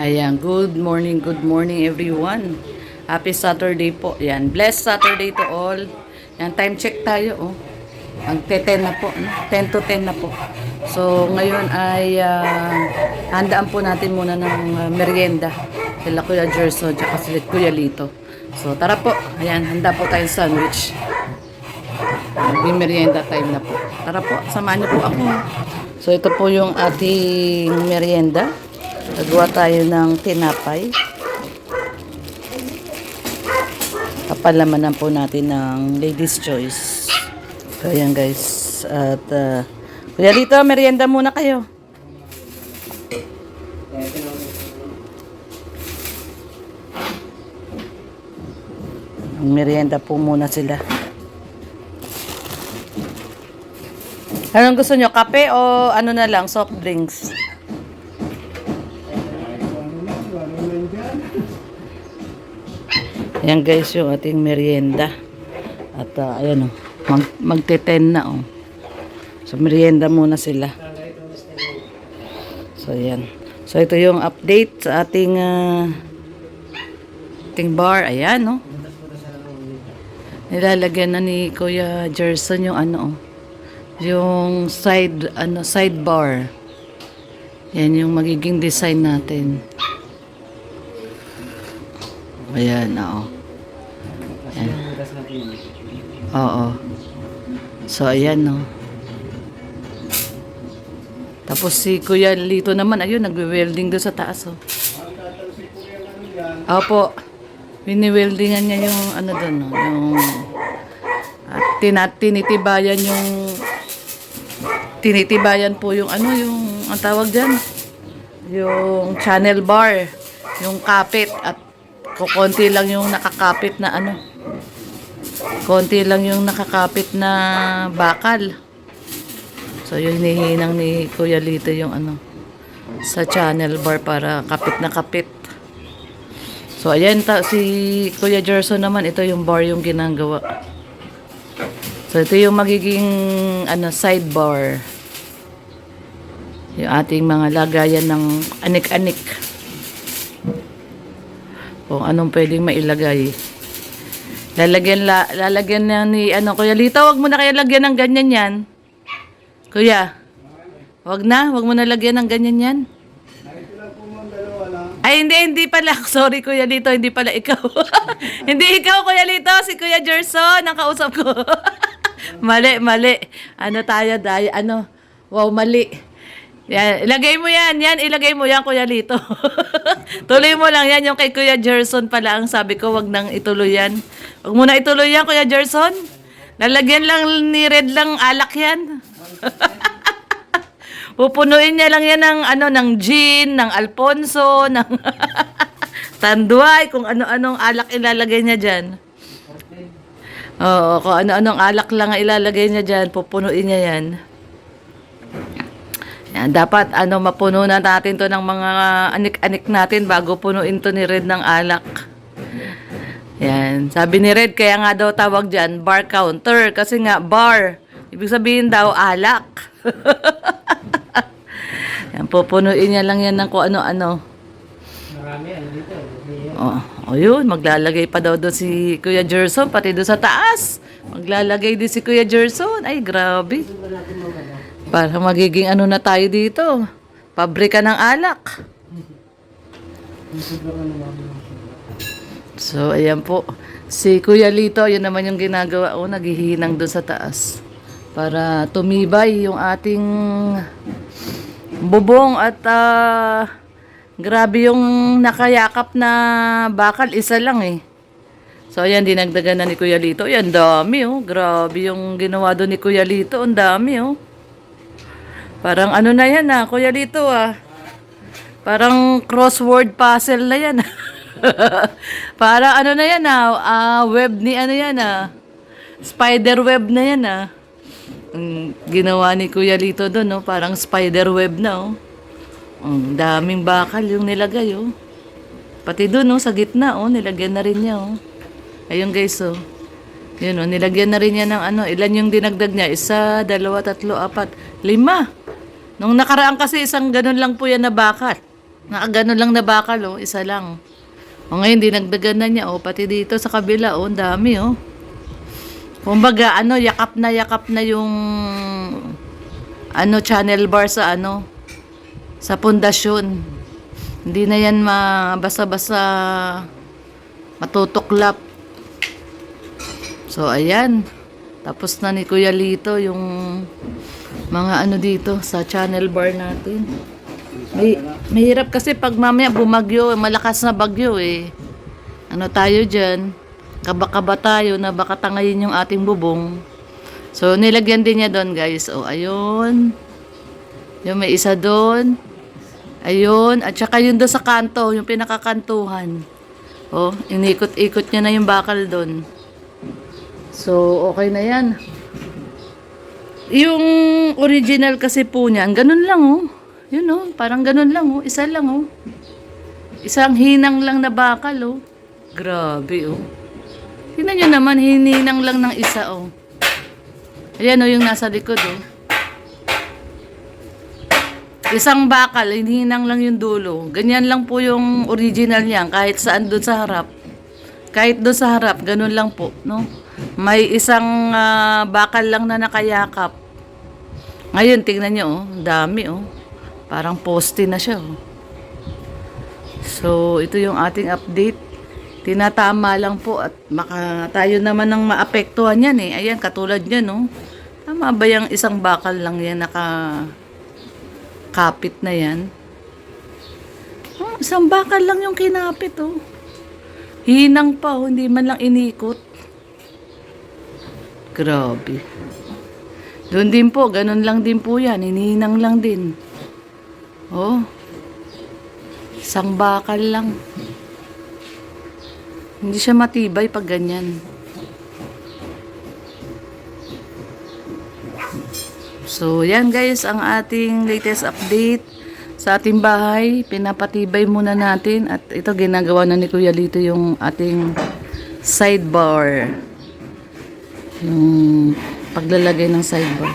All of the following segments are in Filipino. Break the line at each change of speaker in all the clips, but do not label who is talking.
Ayan, good morning everyone. Happy Saturday po. Yan, blessed Saturday to all. Yan, time check tayo, oh. Ang 10 na po, no? 10 to 10 na po. So, ngayon ay handaan po natin muna ng merienda. Sila Kuya Gerson, tsaka sila Kuya Lito. So, tara po. Ayan, handa po tayong sandwich. May merienda time na po. Tara po, samahan niyo po ako. So, ito po yung ating merienda. Nagawa tayo ng tinapay. Kapalamanan po natin ng Ladies Choice. So, ayan guys. At, Kuya Lito, merienda muna kayo. Merienda po muna sila. Anong gusto nyo? Kape o ano na lang? Soft drinks? Ayan guys yung ating merienda. At ayan o. Magte-10 na o. So merienda muna sila. So ayan. So ito yung update sa ating bar. Ayan o. Nilalagyan na ni Kuya Gerson yung ano o. Yung sidebar. Yan yung magiging design natin. Ayan, oo. Ayan. Oo. So, ayan, no. Tapos si Kuya Lito naman, ayun, nagwe-welding doon sa taas, oh. Opo. Wini-weldingan niya yung, ano doon, no. Yung, tinitibayan po yung, ano, yung, ang tawag dyan, yung channel bar, yung kapit, at konti lang yung nakakapit na ano. Konti lang yung nakakapit na bakal. So yun hinihinang ni Kuya Lito yung ano sa channel bar para kapit na kapit. So ayan si Kuya Gerson naman, ito yung bar yung ginagawa. So ito yung magiging ano sidebar. Yung ating mga lagayan ng anik-anik. Kung anong pwedeng mailagay. Lalagyan na ni ano, Kuya Lito, wag mo na kaya lagyan ng ganyan yan. Kuya, wag mo na lagyan ng ganyan yan. Ay, hindi pala. Sorry, Kuya Lito, hindi pala ikaw. Hindi ikaw, Kuya Lito, si Kuya Gerson, ang kausap ko. Mali. Ano tayo, wow, mali. Yan, ilagay mo yan, Kuya Lito. Tuloy mo lang yan, yung kay Kuya Gerson pala ang sabi ko, wag nang ituloy yan. Wag mo na ituloy yan, Kuya Gerson. Lalagyan lang ni Red lang alak yan. Pupunuin niya lang yan ng, ng gin, ng Alfonso, ng Tanduay, kung ano-anong alak ilalagay niya dyan. Oo, kung ano-anong alak lang ilalagay niya dyan, pupunuin niya yan. Yan, dapat mapuno na natin to ng mga anik-anik natin bago punuin to ni Red ng alak. Yan, sabi ni Red kaya nga daw tawag diyan bar counter kasi nga bar. Ibig sabihin daw alak. Yan, pupunuin niya lang yan ng kung ano-ano. Marami dito. Oh, yun, maglalagay pa daw doon si Kuya Gerson pati doon sa taas. Maglalagay din si Kuya Gerson. Ay, grabe. Para magiging ano na tayo dito. Pabrika ng alak. So, ayan po. Si Kuya Lito, yun naman yung ginagawa. Naghihinang doon sa taas. Para tumibay yung ating bubong. At grabe yung nakayakap na bakal. Isa lang eh. So, ayan, dinagdagan na ni Kuya Lito. Ayan, dami oh. Grabe yung ginawa doon ni Kuya Lito. Ang dami oh. Parang ano na yan Kuya Lito Parang crossword puzzle na yan. Parang ano na yan web ni ano yan spider web na yan ginawa ni Kuya Lito doon no? Parang spider web na Ang daming bakal yung nilagay Pati doon sa gitna nilagyan na rin niya Ayun guys yun nilagyan na rin niya ng ilan yung dinagdag niya? 1, 2, 3, 4, 5. Nung nakaraan kasi isang ganun lang po yan na bakal. Nakagano lang na bakal, oh. Isa lang. O ngayon, dinagdagan na niya, oh. Pati dito sa kabila, oh. Ang dami, oh. Kumbaga, yakap na yung channel bar sa sa pundasyon. Hindi na yan basta-basta matutuklap. So, ayan. Tapos na ni Kuya Lito yung mga dito sa channel bar natin. Mahirap kasi pag mamaya bumagyo, malakas na bagyo eh. Tayo dyan? Kaba-kaba tayo na baka tangayin yung ating bubong. So, nilagyan din niya doon, guys. O, ayun. Yung may isa doon. Ayun. At saka yun doon sa kanto, yung pinakakantuhan. O, inikot-ikot niya na yung bakal doon. So, okay na yan. Yung original kasi po niyan, ganun lang, oh. Yun, oh. Parang ganun lang, oh. Isa lang, oh. Isang hinang lang na bakal, oh. Grabe, oh. Tingnan nyo naman, hininang lang ng isa, oh. Ayan, oh, yung nasa likod, oh. Isang bakal, hininang lang yung dulo. Ganyan lang po yung original niyan, kahit saan doon sa harap. Kahit doon sa harap, ganun lang po, no? May isang bakal lang na nakayakap. Ngayon, tingnan nyo, oh. Dami, oh. Parang poste na siya, oh. So, ito yung ating update. Tinatama lang po at tayo naman ng maapektuhan yan eh. Ayan, katulad yan, no? Tama ba yung isang bakal lang yan nakakapit na yan? Oh, isang bakal lang yung kinapit, oh. Hinang pa, oh. Hindi man lang inikot. Grabe. Doon din po, ganun lang din po yan. Hinihinang lang din. Oh. Isang bakal lang. Hindi siya matibay pag ganyan. So, yan guys, ang ating latest update sa ating bahay. Pinapatibay muna natin. At ito, ginagawa na ni Kuya Lito yung ating sidebar. Yung paglalagay ng sidebar.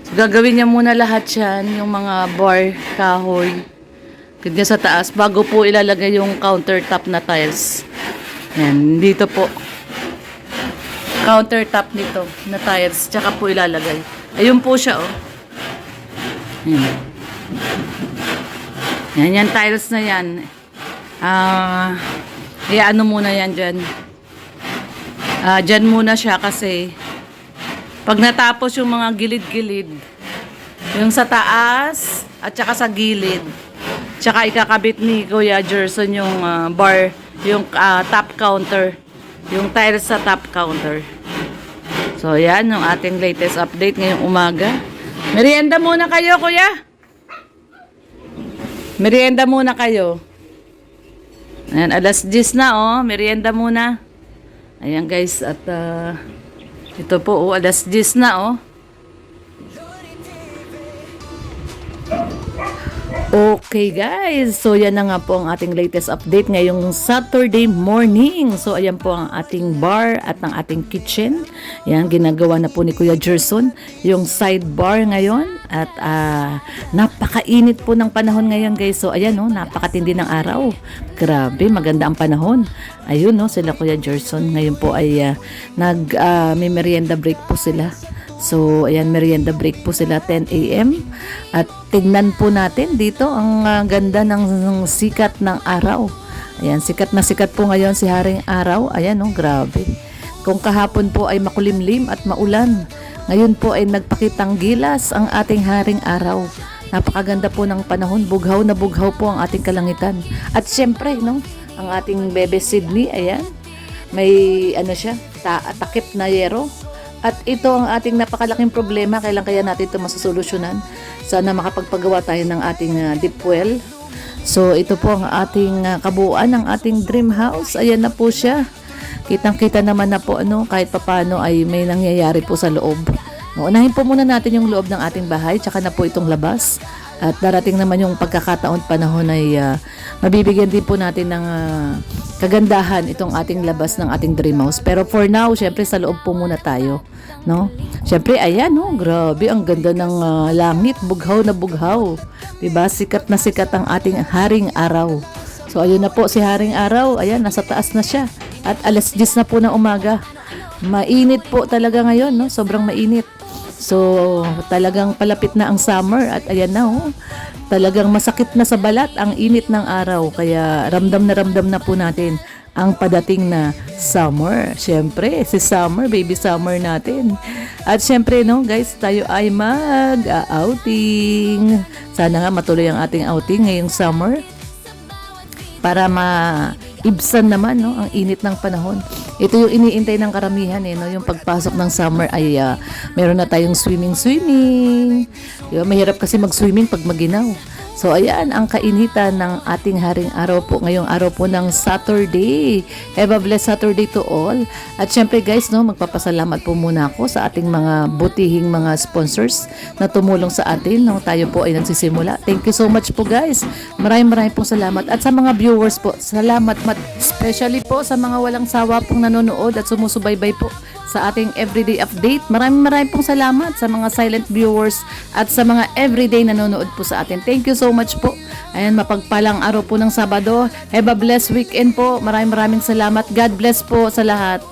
So, gagawin niya muna lahat yan. Yung mga bar, kahoy. Ganyan sa taas. Bago po ilalagay yung countertop na tiles. Yan, dito po. Countertop nito na tiles. Tsaka po ilalagay. Ayun po siya, oh. Yan. Yan, tiles na yan. Ano muna yan dyan. Dyan muna siya kasi pag natapos yung mga gilid-gilid, yung sa taas at tsaka sa gilid, tsaka ikakabit ni Kuya Gerson yung bar, yung top counter, yung tiles sa top counter. So yan yung ating latest update ngayong umaga. Merienda muna kayo, Kuya. Merienda muna kayo. Ayan, alas 10 na, oh. Merienda muna. Ayan guys, at ito po, oh, alas 10 na, oh. Okay guys, so yan na nga po ang ating latest update ngayong Saturday morning. So ayan po ang ating bar at ang ating kitchen. Yan, ginagawa na po ni Kuya Gerson yung sidebar ngayon. At napakainit po ng panahon ngayon guys. So ayan, oh, napakatindi ng araw. Grabe, maganda ang panahon. Ayun, oh, sila Kuya Gerson. Ngayon po ay may merienda break po sila. So, ayan, merienda break po sila 10 a.m. At tignan po natin dito ang ganda ng sikat ng araw. Ayan, sikat na sikat po ngayon si Haring Araw. Ayan, oh, grabe. Kung kahapon po ay makulimlim at maulan, ngayon po ay nagpakitang gilas ang ating Haring Araw. Napakaganda po ng panahon. Bughaw na bughaw po ang ating kalangitan. At syempre, no, ang ating bebe Sydney, ayan, may siya, takip na yero. At ito ang ating napakalaking problema. Kailan kaya natin ito masasolusyonan? Sana makapagpagawa tayo ng ating deep well. So ito po ang ating kabuuan ng ating dream house. Ayan na po siya. Kitang-kita naman na po kahit papano ay may nangyayari po sa loob. Unahin po muna natin yung loob ng ating bahay. Tsaka na po itong labas. At darating naman yung pagkakataon panahon ay mabibigyan din po natin ng kagandahan itong ating labas ng ating dream house. Pero for now, syempre sa loob po muna tayo, no? Syempre ayan, no, grabe ang ganda ng langit, bughaw na bughaw. 'Di ba? Sikat na sikat ang ating haring araw. So ayun na po si haring araw, ayan nasa taas na siya. At alas 10 na po ng umaga. Mainit po talaga ngayon, no? Sobrang mainit. So, talagang palapit na ang summer at ayan na, oh. Talagang masakit na sa balat ang init ng araw. Kaya ramdam na po natin ang padating na summer. Siyempre, si summer, baby summer natin. At siyempre, no, guys, tayo ay mag-outing. Sana nga matuloy ang ating outing ngayong summer para maibsan naman, no, ang init ng panahon. Ito yung iniintay ng karamihan, no, yung pagpasok ng summer ay meron na tayong swimming. Diba? Mahirap kasi mag-swimming pag maginaw. So ayan ang kainitan ng ating haring araw po ngayong araw po ng Saturday. Have a blessed Saturday to all. At syempre guys, no, magpapasalamat po muna ako sa ating mga butihing mga sponsors na tumulong sa atin nung tayo po ay nagsisimula. Thank you so much po guys. Maraming pong salamat. At sa mga viewers po, salamat especially po sa mga walang sawa pong nanonood at sumusubaybay po sa ating everyday update. Maraming pong salamat sa mga silent viewers at sa mga everyday nanonood po sa atin. Thank you so much po. Ayan, mapagpalang araw po ng Sabado. Have a blessed weekend po. Maraming salamat. God bless po sa lahat.